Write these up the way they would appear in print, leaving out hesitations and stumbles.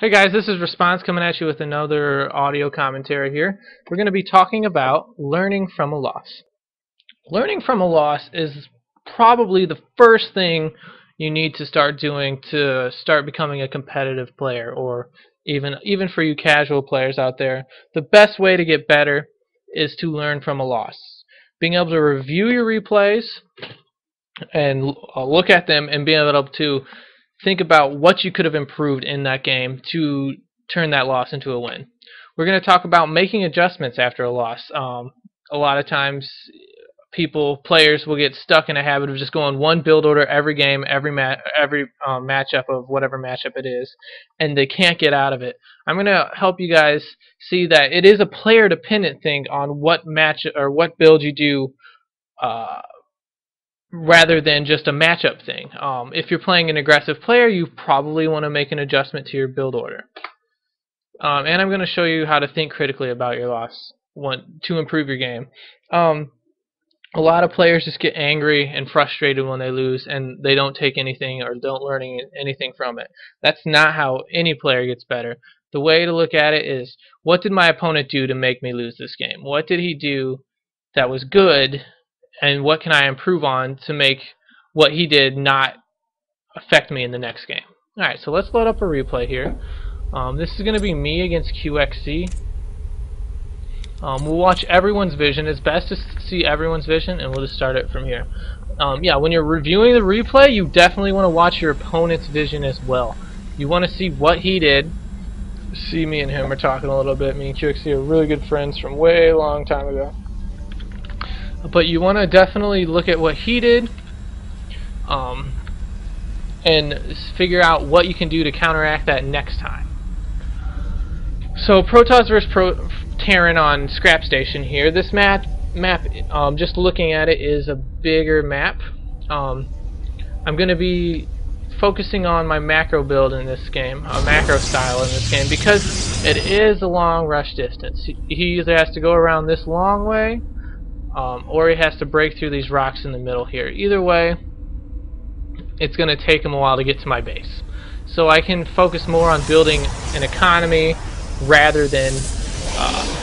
Hey guys, this is Response coming at you with another audio commentary here. We're going to be talking about learning from a loss. Learning from a loss is probably the first thing you need to start doing to start becoming a competitive player, or even for you casual players out there. The best way to get better is to learn from a loss. Being able to review your replays and look at them and being able to think about what you could have improved in that game to turn that loss into a win. We're going to talk about making adjustments after a loss. A lot of times players will get stuck in a habit of just going one build order every game, every matchup of whatever matchup it is, and they can't get out of it. I'm going to help you guys see that it is a player dependent thing on what match or what build you do, rather than just a matchup thing. If you're playing an aggressive player, you probably want to make an adjustment to your build order. And I'm going to show you how to think critically about your loss to improve your game. A lot of players just get angry and frustrated when they lose, and they don't take anything or don't learn anything from it. That's not how any player gets better. The way to look at it is, what did my opponent do to make me lose this game? What did he do that was good? And what can I improve on to make what he did not affect me in the next game? Alright, so let's load up a replay here. This is going to be me against QXC. We'll watch everyone's vision. It's best to see everyone's vision, and we'll just start it from here. Yeah, when you're reviewing the replay, you definitely want to watch your opponent's vision as well. You want to see what he did. See, me and him are talking a little bit. Me and QXC are really good friends from way long time ago. But you want to definitely look at what he did, and figure out what you can do to counteract that next time. So Protoss vs. Terran on Scrap Station here. This map, just looking at it, is a bigger map. I'm going to be focusing on my macro build in this game, a macro style in this game, because it is a long rush distance. He either has to go around this long way, or he has to break through these rocks in the middle here. Either way, it's going to take him a while to get to my base. So I can focus more on building an economy rather than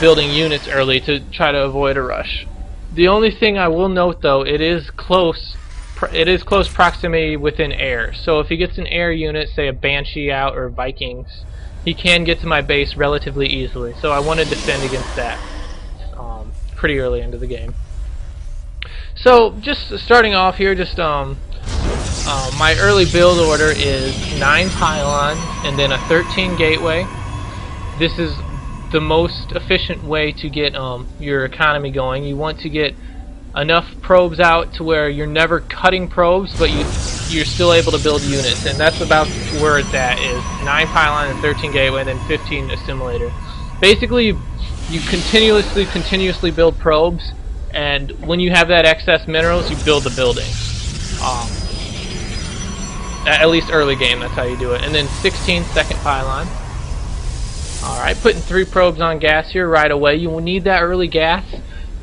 building units early to try to avoid a rush. The only thing I will note, though, it is close proximity within air. So if he gets an air unit, say a Banshee out or Vikings, he can get to my base relatively easily. So I want to defend against that pretty early into the game. So just starting off here, just my early build order is 9 pylon and then a 13 gateway. This is the most efficient way to get your economy going. You want to get enough probes out to where you're never cutting probes, but you're still able to build units, and that's about where it's at, is 9 pylon and 13 gateway and then 15 assimilator. Basically, you continuously build probes, and when you have that excess minerals, you build the building. At least early game, that's how you do it. And then 16 second pylon. Alright, putting 3 probes on gas here right away. You will need that early gas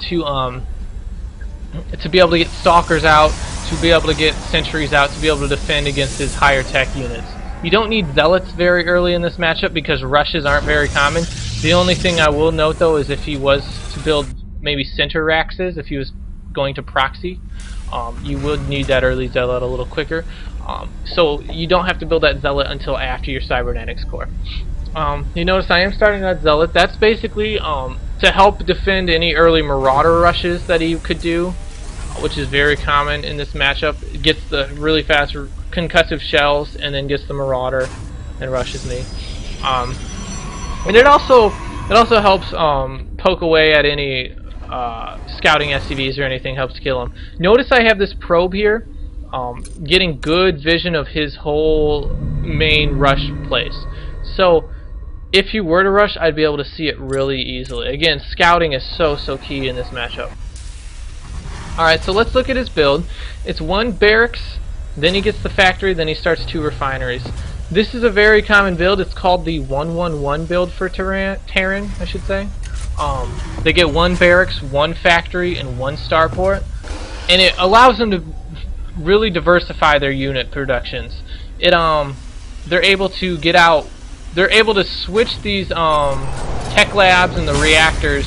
to be able to get stalkers out, to be able to get sentries out, to be able to defend against his higher tech units. You don't need zealots very early in this matchup because rushes aren't very common. The only thing I will note, though, is if he was to build maybe center raxes, if he was going to proxy, you would need that early zealot a little quicker. So you don't have to build that zealot until after your cybernetics core. You notice I am starting that zealot. That's basically to help defend any early marauder rushes that he could do, which is very common in this matchup. It gets the really fast concussive shells and then gets the marauder and rushes me. And it also helps poke away at any scouting SCVs or anything, helps kill them. Notice I have this probe here, getting good vision of his whole main rush place. So if you were to rush, I'd be able to see it really easily. Again, scouting is so key in this matchup. Alright, so let's look at his build. It's 1 barracks, then he gets the factory, then he starts 2 refineries. This is a very common build. It's called the 1-1-1 build for Terran, I should say. They get 1 barracks, 1 factory, and 1 starport, and it allows them to really diversify their unit productions. They're able to get out they're able to switch these tech labs and the reactors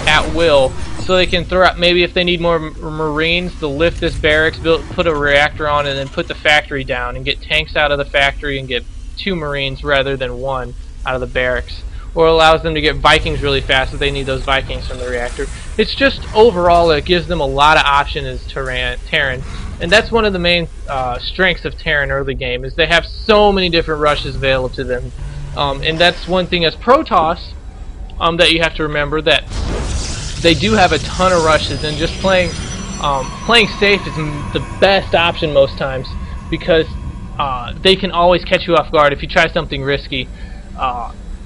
at will, so they can throw out, maybe if they need more Marines, they'll lift this barracks, put a reactor on, and then put the factory down and get tanks out of the factory and get 2 Marines rather than 1 out of the barracks. Or allows them to get Vikings really fast if they need those Vikings from the reactor. It's just overall it gives them a lot of options as Terran, and that's one of the main strengths of Terran early game, is they have so many different rushes available to them, and that's one thing as Protoss that you have to remember, that they do have a ton of rushes, and just playing safe is the best option most times, because they can always catch you off guard if you try something risky.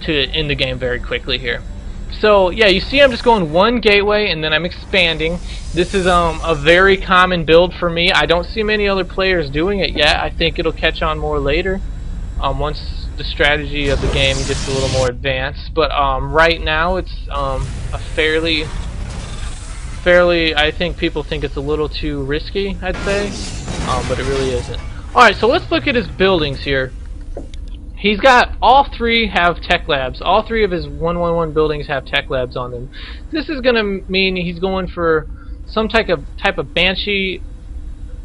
To end the game very quickly here. So yeah, you see I'm just going 1 gateway and then I'm expanding. This is a very common build for me. I don't see many other players doing it yet. I think it'll catch on more later, once the strategy of the game gets a little more advanced. But right now it's a fairly, I think people think it's a little too risky, I'd say, but it really isn't. Alright, so let's look at his buildings here. He's got, all 3 have tech labs. All 3 of his 111 buildings have tech labs on them. This is gonna mean he's going for some type of Banshee,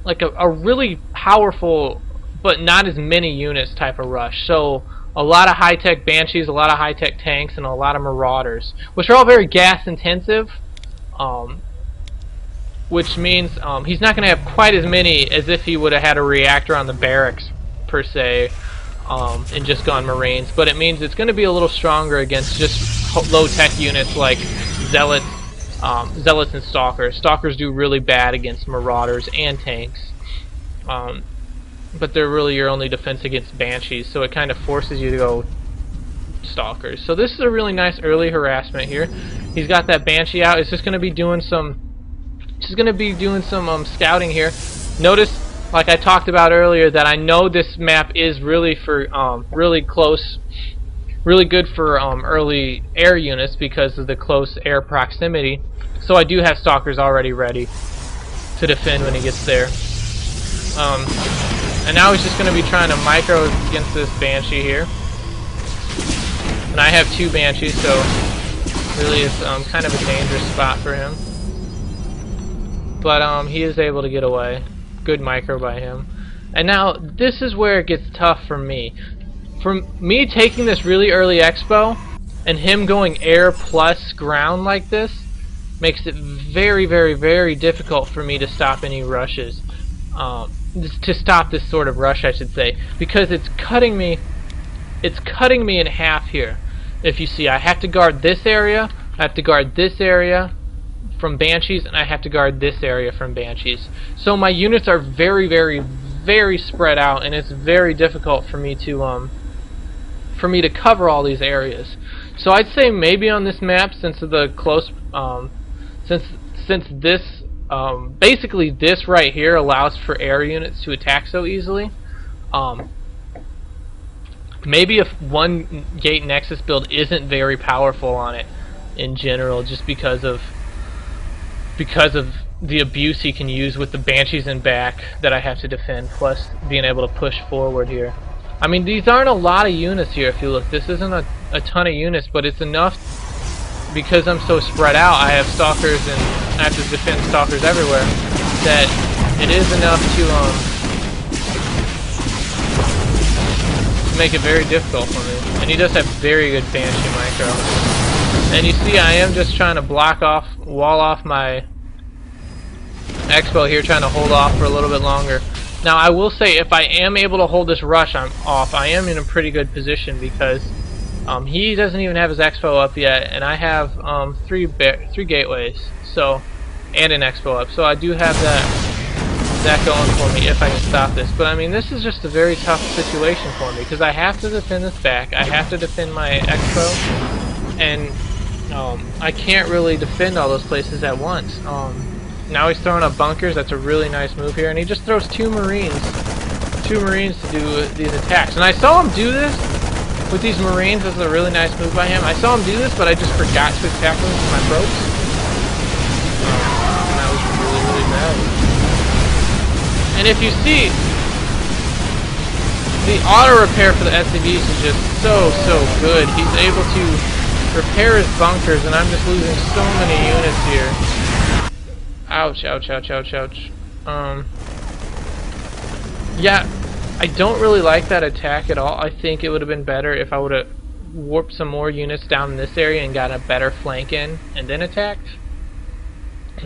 like a really powerful but not as many units type of rush. So a lot of high-tech Banshees, a lot of high-tech tanks, and a lot of Marauders, which are all very gas intensive, which means he's not gonna have quite as many as if he would have had a reactor on the barracks per se. And just gone Marines, but it means it's going to be a little stronger against just low-tech units like Zealots and Stalkers. Stalkers do really bad against Marauders and tanks, but they're really your only defense against Banshees, so it kind of forces you to go Stalkers. So this is a really nice early harassment here. He's got that Banshee out. It's just going to be doing some scouting here. Notice, like I talked about earlier, that I know this map is really for really good for early air units because of the close air proximity. So I do have Stalkers already ready to defend when he gets there. And now he's just going to be trying to micro against this Banshee here. And I have 2 Banshees, so really it's kind of a dangerous spot for him. But he is able to get away. Good micro by him. And now this is where it gets tough for me. From me taking this really early expo and him going air plus ground like this makes it very, very, very difficult for me to stop any rushes. To stop this sort of rush, I should say, because it's cutting me in half here. If you see, I have to guard this area, I have to guard this area from Banshees, and I have to guard this area from Banshees. So my units are very, very, very spread out, and it's very difficult for me to cover all these areas. So I'd say maybe on this map, since of the close, since this basically this right here allows for air units to attack so easily, maybe if 1 gate Nexus build isn't very powerful on it in general, just because of the abuse he can use with the Banshees in back that I have to defend, plus being able to push forward here. I mean, these aren't a lot of units here if you look. This isn't a ton of units, but it's enough because I'm so spread out. I have Stalkers and I have to defend Stalkers everywhere, that it is enough to make it very difficult for me. And he does have very good Banshee micro. And you see, I am just trying to wall off my expo here, trying to hold off for a little bit longer. Now, I will say, if I am able to hold this rush off, I am in a pretty good position because he doesn't even have his expo up yet, and I have 3 gateways, so, and an expo up. So I do have that going for me if I can stop this. But I mean, this is just a very tough situation for me because I have to defend this back, I have to defend my expo, and I can't really defend all those places at once. Now he's throwing up bunkers. That's a really nice move here, and he just throws 2 Marines to do these attacks. And I saw him do this with these Marines. This is a really nice move by him. I saw him do this, but I just forgot to attack them with my probes. And that was really, really bad. And if you see, The auto repair for the SCVs is just so good. He's able to repair his bunkers, and I'm just losing so many units here. Ouch, ouch, ouch, ouch, ouch. Yeah, I don't really like that attack at all. I think it would have been better if I would have warped some more units down in this area and got a better flank in and then attacked.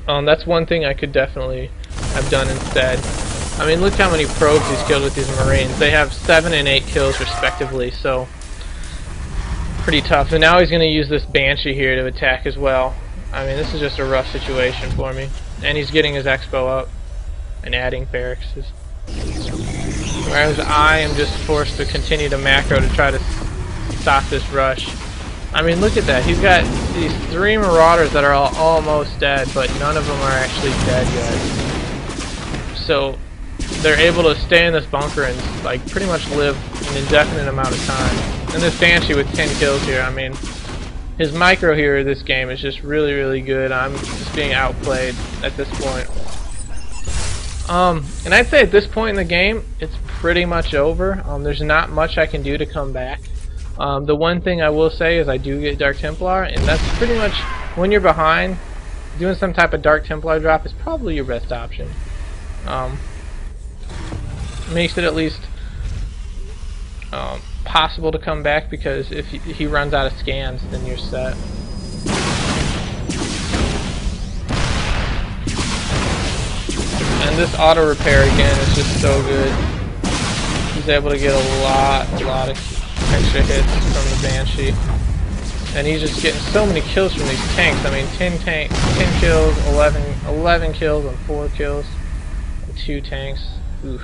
That's one thing I could definitely have done instead. I mean, look how many probes he's killed with these Marines. They have 7 and 8 kills respectively, so pretty tough. And now he's going to use this Banshee here to attack as well. I mean, this is just a rough situation for me. And he's getting his Expo up and adding barracks. Whereas I am just forced to continue to macro to try to stop this rush. I mean, look at that. He's got these 3 Marauders that are all almost dead, but none of them are actually dead yet. So they're able to stay in this bunker and like pretty much live an indefinite amount of time. And this Banshee with 10 kills here, I mean, his micro here this game is just really good. I'm just being outplayed at this point. And I'd say at this point in the game, it's pretty much over. There's not much I can do to come back. The one thing I will say is I do get Dark Templar, and that's pretty much, when you're behind, doing some type of Dark Templar drop is probably your best option. Makes it at least possible to come back, because if he runs out of scans, then you're set. And this auto repair again is just so good. He's able to get a lot of extra hits from the Banshee, and he's just getting so many kills from these tanks. I mean, 10 kills, 11 kills on 4 kills, and 2 tanks. Oof.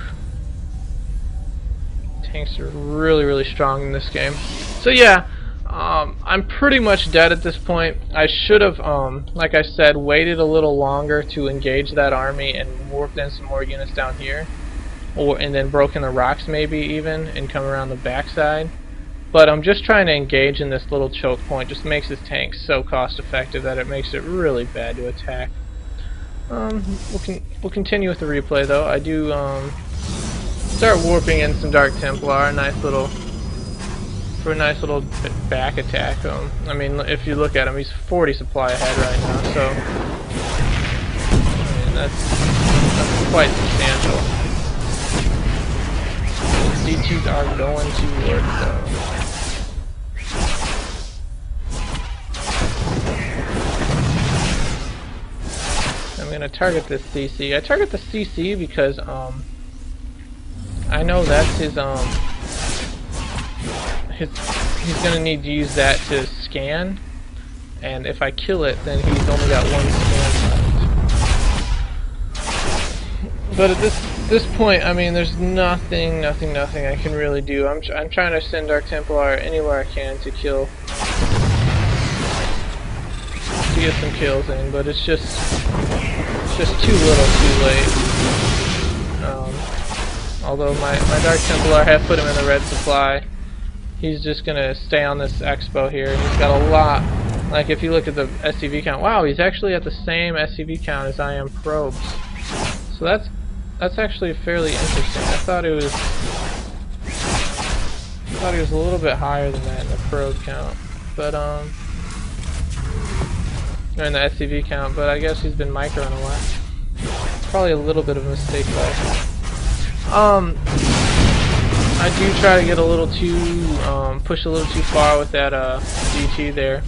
Tanks are really strong in this game. So yeah, I'm pretty much dead at this point. I should have, like I said, waited a little longer to engage that army and warped in some more units down here, and then broken the rocks maybe even, and come around the backside. But I'm just trying to engage in this little choke point. Just makes this tank so cost effective that it makes it really bad to attack. We'll continue with the replay though. I do start warping in some Dark Templar, for a nice little back attack. I mean, if you look at him, he's 40 supply ahead right now, so I mean, that's quite substantial. C2s are going to work though. I'm gonna target this CC. I target the CC because I know that's his he's gonna need to use that to scan, and if I kill it, then he's only got 1 scan left. But at this point, I mean, there's nothing I can really do. I'm trying to send Dark Templar anywhere I can to kill, to get some kills in, but it's just too little, too late. Although my Dark Templar have put him in the red supply, he's just gonna stay on this Expo here, and he's got a lot. Like if you look at the SCV count, wow, he's actually at the same SCV count as I am probes. So that's actually fairly interesting. I thought he was a little bit higher than that in the probe count, but or in the SCV count. But I guess he's been microing a lot. Probably a little bit of a mistake though. I do try to get a little too, push a little too far with that DT there.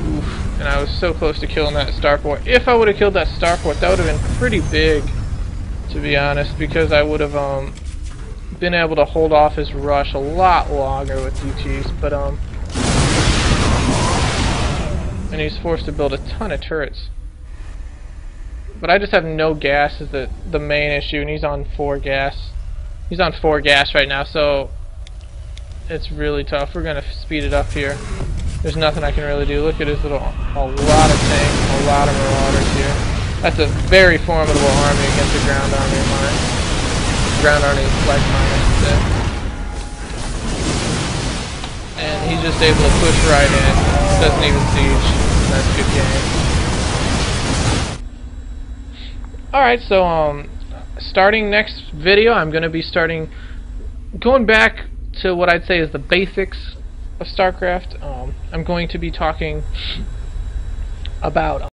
Oof. And I was so close to killing that Starport. If I would have killed that Starport, that would have been pretty big, to be honest, because I would have been able to hold off his rush a lot longer with DTs. But and he's forced to build a ton of turrets. But I just have no gas is the main issue, and he's on 4 gas. He's on 4 gas right now, so it's really tough. We're gonna speed it up here. There's nothing I can really do. Look at his little, a lot of tanks, a lot of Marauders here. That's a very formidable army against the ground army of mine. Ground army like mine, I should say. And he's just able to push right in. Doesn't even siege. That's a good game. Alright, so starting next video, I'm going to be going back to what I'd say is the basics of StarCraft. I'm going to be talking about